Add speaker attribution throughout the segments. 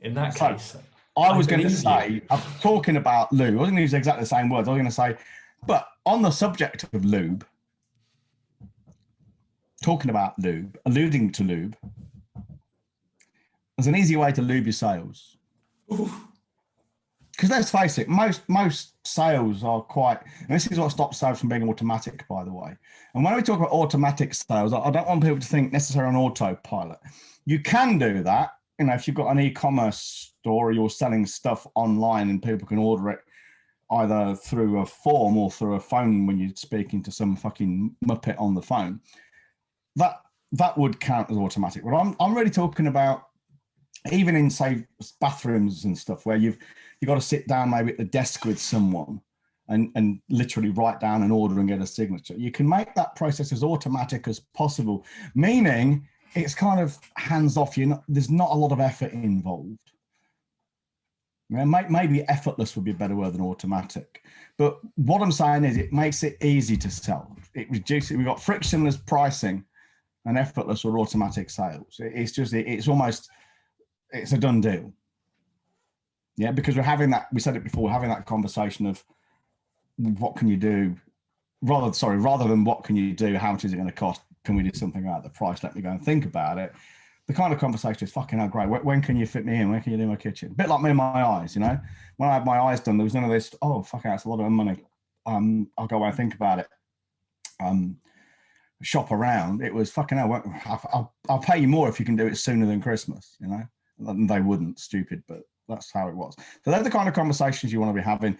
Speaker 1: In that case,
Speaker 2: I was going to say, I'm talking about lube. I wasn't going to use exactly the same words. I was going to say, but on the subject of lube, talking about lube, alluding to lube, there's an easy way to lube your sales. Because let's face it, most sales are quite, and this is what stops sales from being automatic, by the way. And when we talk about automatic sales, I don't want people to think necessarily on autopilot. You can do that, you know, if you've got an e-commerce store or you're selling stuff online and people can order it either through a form or through a phone when you're speaking to some fucking muppet on the phone. That would count as automatic. But I'm really talking about even in, say, bathrooms and stuff where you've got to sit down maybe at the desk with someone and literally write down an order and get a signature. You can make that process as automatic as possible, meaning it's kind of hands off. There's not a lot of effort involved. Maybe effortless would be a better word than automatic. But what I'm saying is it makes it easy to sell. It reduces, we've got frictionless pricing and effortless or automatic sales. It's a done deal. Yeah, because we're having that, we said it before, we're having that conversation of what can you do, rather than what can you do, how much is it going to cost, can we do something about the price, let me go and think about it. The kind of conversation is fucking hell great. When can you fit me in? When can you do my kitchen? A bit like me and my eyes, you know? When I had my eyes done, there was none of this, oh, fuck, that's a lot of money. I'll go away and think about it. Shop around. It was fucking hell, I'll pay you more if you can do it sooner than Christmas, you know? And they wouldn't, stupid, but that's how it was. So they're the kind of conversations you want to be having.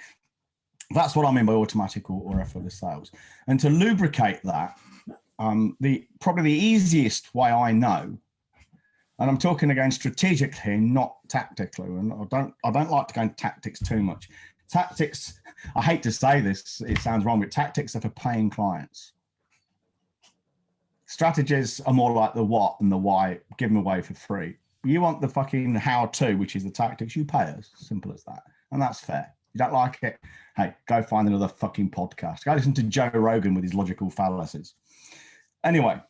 Speaker 2: That's what I mean by automatic or effortless sales. And to lubricate that, probably the easiest way I know, and I'm talking again strategically, not tactically, and I don't like to go into tactics too much. Tactics, I hate to say this, it sounds wrong, but tactics are for paying clients. Strategies are more like the what and the why, give them away for free. You want the fucking how-to, which is the tactics, you pay us. Simple as that. And that's fair. You don't like it? Hey, go find another fucking podcast. Go listen to Joe Rogan with his logical fallacies. Anyway,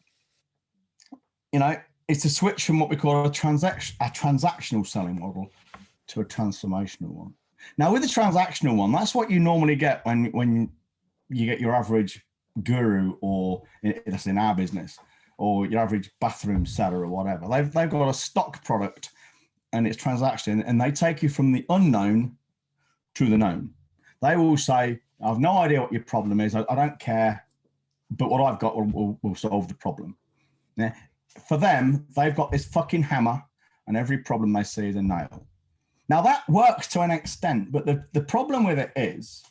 Speaker 2: you know, it's a switch from what we call a transactional selling model to a transformational one. Now, with the transactional one, that's what you normally get when you get your average guru, or that's in our business, or your average bathroom seller or whatever. They've got a stock product and it's transaction, and they take you from the unknown to the known. They will say, I have no idea what your problem is. I don't care, but what I've got will solve the problem. Yeah. For them, they've got this fucking hammer and every problem they see is a nail. Now that works to an extent, but the problem with it is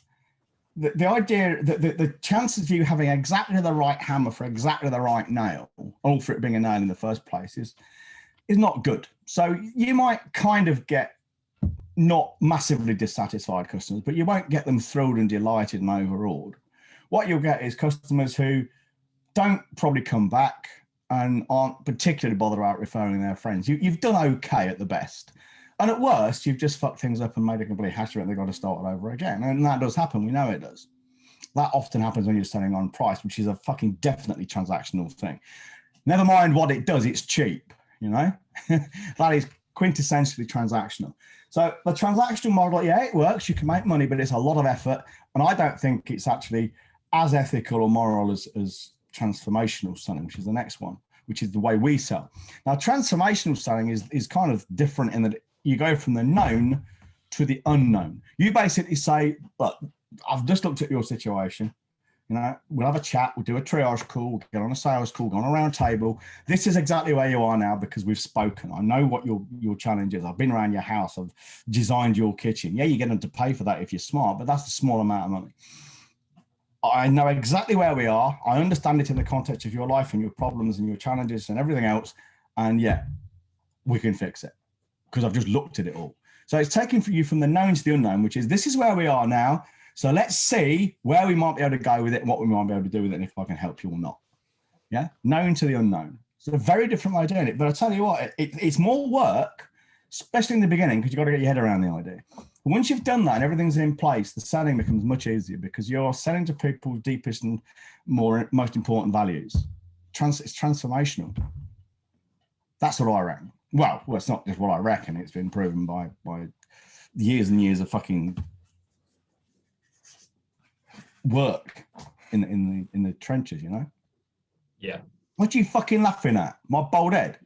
Speaker 2: the idea that the chances of you having exactly the right hammer for exactly the right nail, all for it being a nail in the first place, is not good. So you might kind of get not massively dissatisfied customers, but you won't get them thrilled and delighted and overawed. What you'll get is customers who don't probably come back and aren't particularly bothered about referring their friends. You've done okay at the best. And at worst, you've just fucked things up and made a complete hash of it and they've got to start all over again. And that does happen. We know it does. That often happens when you're selling on price, which is a fucking definitely transactional thing. Never mind what it does, it's cheap, you know? That is quintessentially transactional. So the transactional model, yeah, it works. You can make money, but it's a lot of effort. And I don't think it's actually as ethical or moral as transformational selling, which is the next one, which is the way we sell. Now, transformational selling is kind of different in that you go from the known to the unknown. You basically say, look, I've just looked at your situation. You know, we'll have a chat, we'll do a triage call, we'll get on a sales call, go on a round table. This is exactly where you are now because we've spoken. I know what your challenge is. I've been around your house, I've designed your kitchen. Yeah, you get them to pay for that if you're smart, but that's a small amount of money. I know exactly where we are. I understand it in the context of your life and your problems and your challenges and everything else. And yeah, we can fix it because I've just looked at it all. So it's taking you from the known to the unknown, which is this is where we are now. So let's see where we might be able to go with it and what we might be able to do with it and if I can help you or not. Yeah, known to the unknown. It's a very different way of doing it. But I tell you what, it's more work, especially in the beginning, because you've got to get your head around the idea. But once you've done that and everything's in place, the selling becomes much easier because you're selling to people's deepest and most important values. It's transformational. That's what I reckon. Well, it's not just what I reckon. It's been proven by years and years of fucking work in the trenches, you know?
Speaker 1: Yeah.
Speaker 2: What are you fucking laughing at? My bald head?